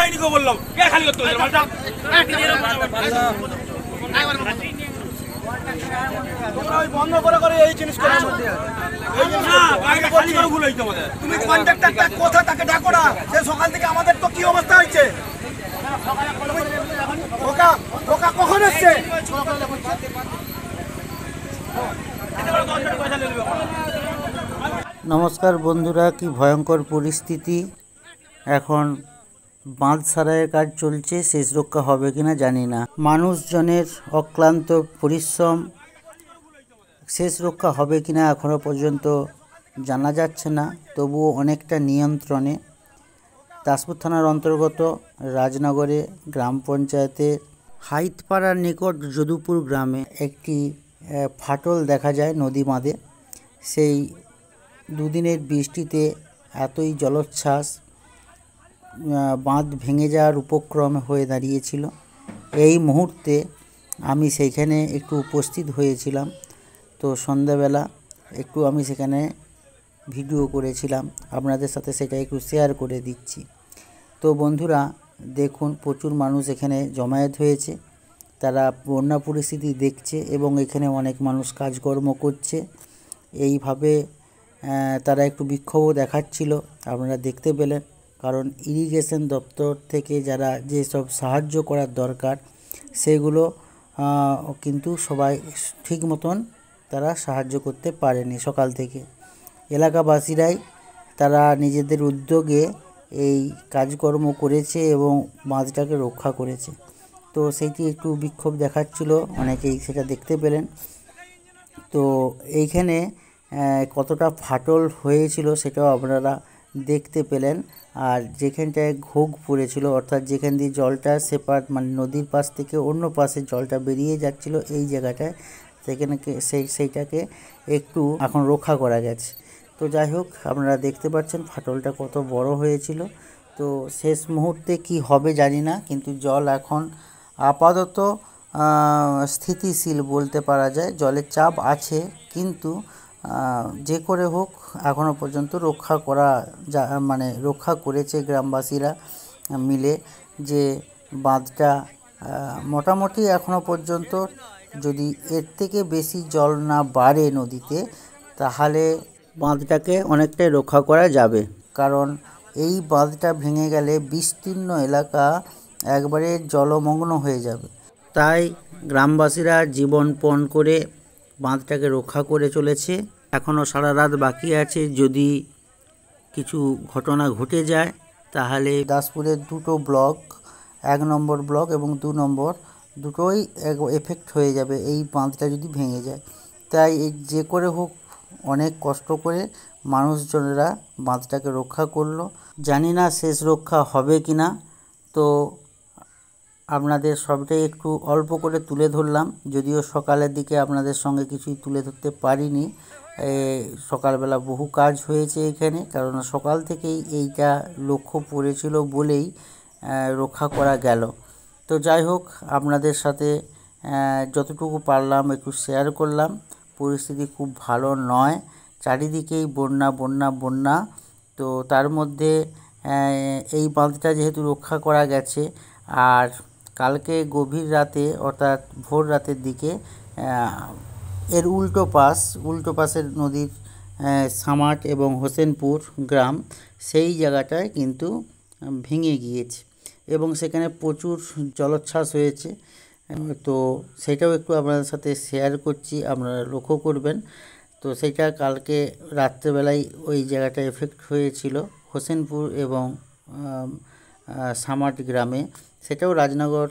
বাহিনীকে বললাম কে খালি করতে হয়েছে মালটা বন্ধ করে করে এই জিনিস করে ভুল হয়েছে আমাদের। তুমি কন্ট্রাক্টরটা কোথা তাকে ডাকো না, সে সকাল থেকে আমাদের তো কি অবস্থা হয়েছে। কখন এসছে? নমস্কার বন্ধুরা, কি ভয়ঙ্কর পরিস্থিতি। এখন বাঁধ সারাইয়ের কাজ চলছে, শেষ রক্ষা হবে কিনা জানি না। মানুষজনের অক্লান্ত পরিশ্রম, শেষ রক্ষা হবে কিনা এখনও পর্যন্ত জানা যাচ্ছে না, তবুও অনেকটা নিয়ন্ত্রণে। দাসপুর থানার অন্তর্গত রাজনগরে গ্রাম পঞ্চায়েতের হাইতপাড়ার নিকট যদুপুর গ্রামে একটি ফাটল দেখা যায় নদী বাঁধে। সেই দুদিনের বৃষ্টিতে এতই জলোচ্ছ্বাস, বাঁধ ভেঙে যাওয়ার উপক্রম হয়ে দাঁড়িয়েছিল। এই মুহূর্তে আমি সেইখানে একটু উপস্থিত হয়েছিলাম। তো সন্ধ্যাবেলা একটু আমি সেখানে ভিডিও করেছিলাম, আপনাদের সাথে সেটা একটু শেয়ার করে দিচ্ছি। তো বন্ধুরা দেখুন, প্রচুর মানুষ এখানে জমায়েত হয়েছে, তারা বন্যা পরিস্থিতি দেখছে এবং এখানে অনেক মানুষ কাজকর্ম করছে। এইভাবে তারা একটু বিক্ষোভও দেখাচ্ছিল, আপনারা দেখতে পেলেন। কারণ ইরিগেশন দপ্তর থেকে যারা যেসব সাহায্য করার দরকার সেগুলো কিন্তু সবাই ঠিক মতন তারা সাহায্য করতে পারেনি সকাল থেকে। এলাকাবাসীরাই তারা নিজেদের উদ্যোগে এই কাজকর্ম করেছে এবং বাঁধটাকে রক্ষা করেছে। তো সেইটি একটু বিক্ষোভ দেখাচ্ছিল, অনেকেই সেটা দেখতে পেলেন। তো এইখানে কতটা ফাটল হয়েছিল সেটাও আপনারা দেখতে পেলেন। আর যেখানটায় ঘোগ পড়েছিল, অর্থাৎ যেখান দিয়ে জলটা সেপার মানে নদীর পাশ থেকে অন্য পাশে জলটা বেরিয়ে যাচ্ছিল, এই জায়গাটায় সেখানে সেইটাকে একটু এখন রক্ষা করা গেছে। তো যাই হোক, আপনারা দেখতে পাচ্ছেন ফাটলটা কত বড় হয়েছিল। তো শেষ মুহূর্তে কি হবে জানি না, কিন্তু জল এখন আপাতত স্থিতিশীল বলতে পারা যায়। জলের চাপ আছে, কিন্তু যে করে হোক এখনও পর্যন্ত রক্ষা করা মানে রক্ষা করেছে গ্রামবাসীরা মিলে। যে বাঁধটা মোটামুটি এখনও পর্যন্ত যদি এর থেকে বেশি জল না বাড়ে নদীতে, তাহলে বাঁধটাকে অনেকটাই রক্ষা করা যাবে। কারণ এই বাঁধটা ভেঙে গেলে বিস্তীর্ণ এলাকা একবারে জলমগ্ন হয়ে যাবে। তাই গ্রামবাসীরা জীবনপণ করে বাঁধটাকে রক্ষা করে চলেছে। এখনও সারা রাত বাকি আছে, যদি কিছু ঘটনা ঘটে যায় তাহলে দাসপুরের দুটো ব্লক, 1 নম্বর ব্লক এবং 2 নম্বর দুটোই এফেক্ট হয়ে যাবে এই বাঁধটা যদি ভেঙে যায়। তাই যে করে হোক অনেক কষ্ট করে মানুষজনেরা বাঁধটাকে রক্ষা করলো। জানি না শেষ রক্ষা হবে কি না। তো আপনাদের সবটাই একটু অল্প করে তুলে ধরলাম, যদিও সকালের দিকে আপনাদের সঙ্গে কিছুই তুলে ধরতে পারিনি। সকালবেলা বহু কাজ হয়েছে এখানে, কারণ সকাল থেকেই এইটা লক্ষ্য পড়েছিল বলেই রক্ষা করা গেল। তো যাই হোক, আপনাদের সাথে যতটুকু পারলাম একটু শেয়ার করলাম। পরিস্থিতি খুব ভালো নয়, চারিদিকেই বন্যা বন্যা বন্যা। তো তার মধ্যে এই বাঁধটা যেহেতু রক্ষা করা গেছে, আর কালকে গভীর রাতে অর্থাৎ ভোর রাতের দিকে এর উল্টো পাশের নদীর সামাট এবং হোসেনপুর গ্রাম, সেই জায়গাটায় কিন্তু ভেঙে গিয়েছে এবং সেখানে প্রচুর জলোচ্ছ্বাস হয়েছে। তো সেটাও একটু আপনাদের সাথে শেয়ার করছি, আপনারা লক্ষ্য করবেন। তো সেটা কালকে রাত্রেবেলায় ওই জায়গাটা এফেক্ট হয়েছিল হোসেনপুর এবং সামাট গ্রামে। সেটাও রাজনগর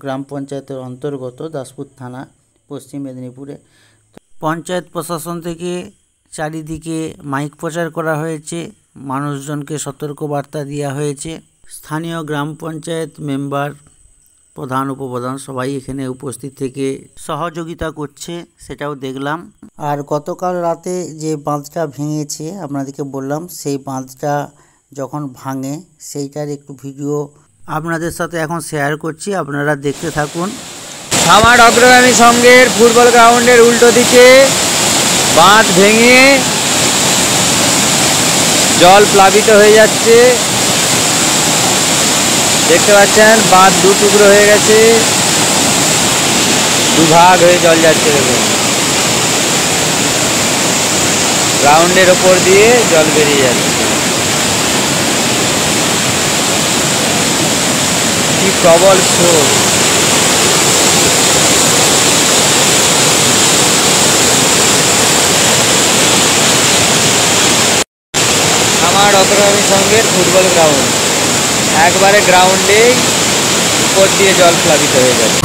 গ্রাম পঞ্চায়েতের অন্তর্গত, দাসপুর থানা, পশ্চিম মেদিনীপুরে। পঞ্চায়েত প্রশাসন থেকে চারিদিকে মাইক প্রচার করা হয়েছে, মানুষজনকে সতর্কবার্তা দেওয়া হয়েছে। স্থানীয় গ্রাম পঞ্চায়েত মেম্বার, প্রধান উপপ্রধান সবাই এখানে উপস্থিত থেকে সহযোগিতা করছে, সেটাও দেখলাম। আর গতকাল রাতে যে বাঁধটা ভেঙেছে আপনাদেরকে বললাম, সেই বাঁধটা যখন ভাঙে সেইটার একটু ভিডিও আপনাদের সাথে এখন শেয়ার করছি, আপনারা দেখতে থাকুন। সামাট অগ্রগামী সংঘের ফুটবল গ্রাউন্ডের উল্টো দিকে বাঁধ ভেঙে জল প্লাবিত হয়ে যাচ্ছে। দেখতে পাচ্ছেন বাঁধ দু টুকরো হয়ে গেছে, দুভাগ হয়ে জল যাচ্ছে। দেখুন গ্রাউন্ডের ওপর দিয়ে জল বেরিয়ে যাচ্ছে। কি প্রবল স্রোত। আমার অগ্রগামী সংঘের ফুটবল গ্রাউন্ড, একবারে গ্রাউন্ডেই উপর দিয়ে জল প্লাবিত হয়ে যাচ্ছে।